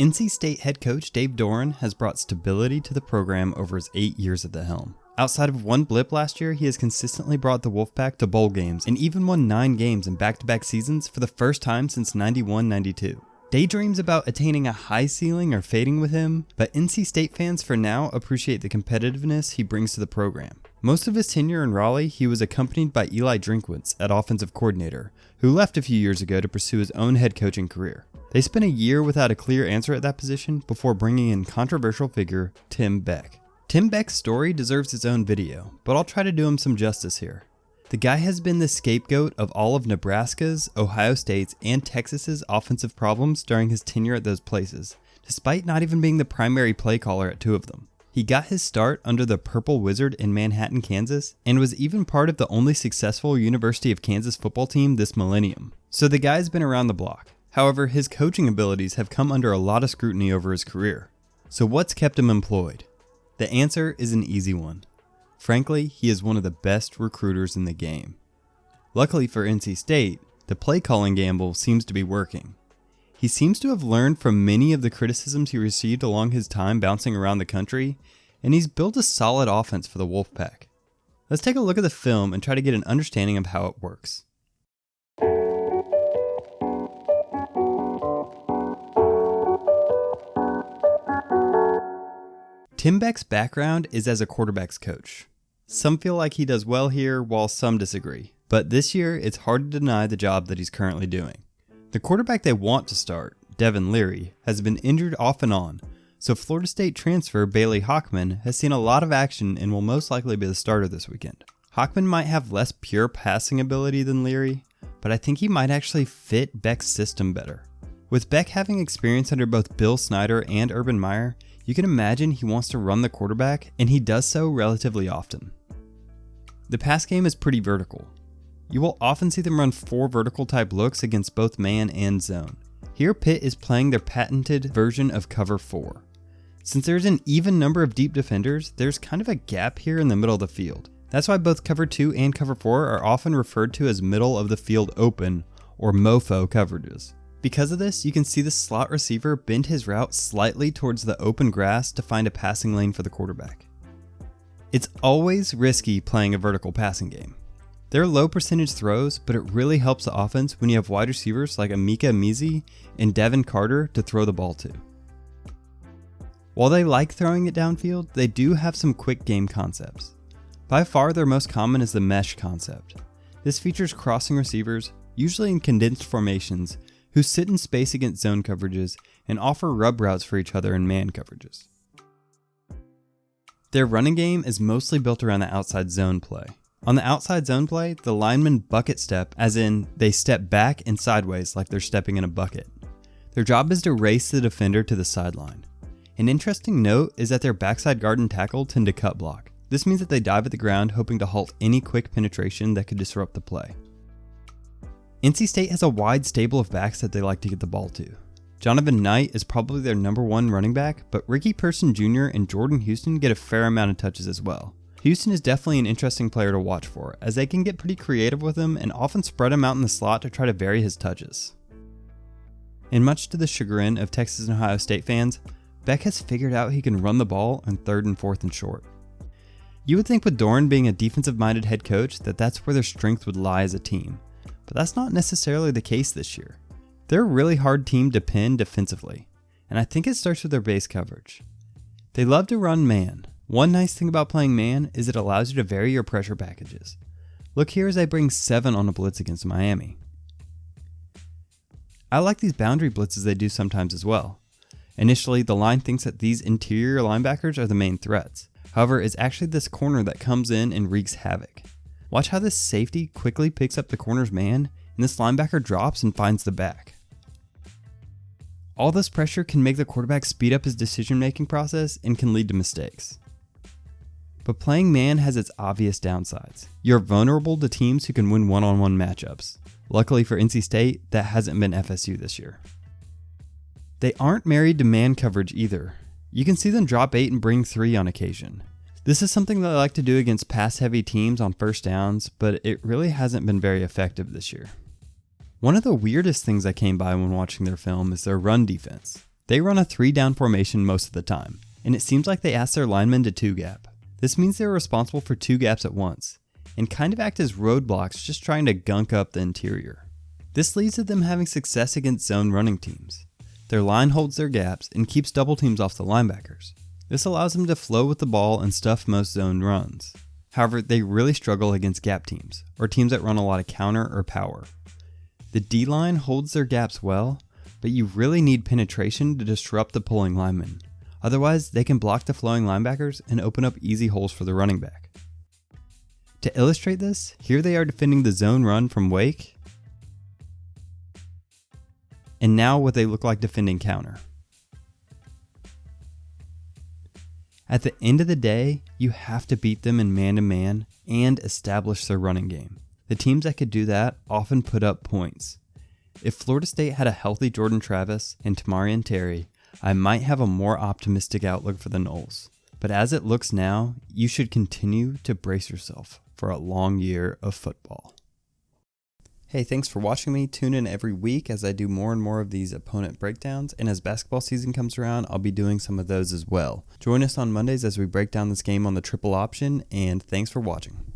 NC State head coach Dave Doran has brought stability to the program over his 8 years at the helm. Outside of one blip last year, he has consistently brought the Wolfpack to bowl games and even won 9 games in back-to-back seasons for the first time since 91-92. Daydreams about attaining a high ceiling are fading with him, but NC State fans for now appreciate the competitiveness he brings to the program. Most of his tenure in Raleigh, he was accompanied by Eli Drinkwitz at offensive coordinator, who left a few years ago to pursue his own head coaching career. They spent a year without a clear answer at that position before bringing in controversial figure Tim Beck. Tim Beck's story deserves its own video, but I'll try to do him some justice here. The guy has been the scapegoat of all of Nebraska's, Ohio State's, and Texas's offensive problems during his tenure at those places, despite not even being the primary play caller at 2 of them. He got his start under the Purple Wizard in Manhattan, Kansas, and was even part of the only successful University of Kansas football team this millennium. So the guy's been around the block. However, his coaching abilities have come under a lot of scrutiny over his career. So what's kept him employed? The answer is an easy one. Frankly, he is one of the best recruiters in the game. Luckily for NC State, the play calling gamble seems to be working. He seems to have learned from many of the criticisms he received along his time bouncing around the country, and he's built a solid offense for the Wolfpack. Let's take a look at the film and try to get an understanding of how it works. Tim Beck's background is as a quarterback's coach. Some feel like he does well here, while some disagree. But this year, it's hard to deny the job that he's currently doing. The quarterback they want to start, Devin Leary, has been injured off and on, so Florida State transfer Bailey Hockman has seen a lot of action and will most likely be the starter this weekend. Hockman might have less pure passing ability than Leary, but I think he might actually fit Beck's system better. With Beck having experience under both Bill Snyder and Urban Meyer, you can imagine he wants to run the quarterback, and he does so relatively often. The pass game is pretty vertical. You will often see them run 4 vertical type looks against both man and zone. Here Pitt is playing their patented version of cover 4. Since there's an even number of deep defenders, there's kind of a gap here in the middle of the field. That's why both cover 2 and cover 4 are often referred to as middle of the field open, or MOFO coverages. Because of this, you can see the slot receiver bend his route slightly towards the open grass to find a passing lane for the quarterback. It's always risky playing a vertical passing game. They're low percentage throws, but it really helps the offense when you have wide receivers like Emeka Emezie and Devin Carter to throw the ball to. While they like throwing it downfield, they do have some quick game concepts. By far their most common is the mesh concept. This features crossing receivers, usually in condensed formations, who sit in space against zone coverages and offer rub routes for each other in man coverages. Their running game is mostly built around the outside zone play. On the outside zone play, the linemen bucket step, as in they step back and sideways like they're stepping in a bucket. Their job is to race the defender to the sideline. An interesting note is that their backside guard and tackle tend to cut block. This means that they dive at the ground hoping to halt any quick penetration that could disrupt the play. NC State has a wide stable of backs that they like to get the ball to. Jonovan Knight is probably their number 1 running back, but Ricky Person Jr. and Jordan Houston get a fair amount of touches as well. Houston is definitely an interesting player to watch for, as they can get pretty creative with him and often spread him out in the slot to try to vary his touches. And much to the chagrin of Texas and Ohio State fans, Beck has figured out he can run the ball on 3rd and 4th and short. You would think with Doran being a defensive-minded head coach that that's where their strength would lie as a team. But that's not necessarily the case this year. They're a really hard team to pin defensively, and I think it starts with their base coverage. They love to run man. One nice thing about playing man is it allows you to vary your pressure packages. Look here as they bring 7 on a blitz against Miami. I like these boundary blitzes they do sometimes as well. Initially, the line thinks that these interior linebackers are the main threats. However, it's actually this corner that comes in and wreaks havoc. Watch how this safety quickly picks up the corner's man, and this linebacker drops and finds the back. All this pressure can make the quarterback speed up his decision-making process and can lead to mistakes. But playing man has its obvious downsides. You're vulnerable to teams who can win one-on-one matchups. Luckily for NC State, that hasn't been FSU this year. They aren't married to man coverage either. You can see them drop 8 and bring 3 on occasion. This is something that I like to do against pass-heavy teams on first downs, but it really hasn't been very effective this year. One of the weirdest things I came by when watching their film is their run defense. They run a 3-down formation most of the time, and it seems like they ask their linemen to 2-gap. This means they're responsible for 2 gaps at once, and kind of act as roadblocks just trying to gunk up the interior. This leads to them having success against zone running teams. Their line holds their gaps and keeps double teams off the linebackers. This allows them to flow with the ball and stuff most zone runs. However, they really struggle against gap teams, or teams that run a lot of counter or power. The D-line holds their gaps well, but you really need penetration to disrupt the pulling linemen. Otherwise, they can block the flowing linebackers and open up easy holes for the running back. To illustrate this, here they are defending the zone run from Wake, and now what they look like defending counter. At the end of the day, you have to beat them in man-to-man and establish their running game. The teams that could do that often put up points. If Florida State had a healthy Jordan Travis and Tamarian Terry, I might have a more optimistic outlook for the Noles. But as it looks now, you should continue to brace yourself for a long year of football. Hey, thanks for watching me. Tune in every week as I do more and more of these opponent breakdowns, and as basketball season comes around, I'll be doing some of those as well. Join us on Mondays as we break down this game on the triple option, and thanks for watching.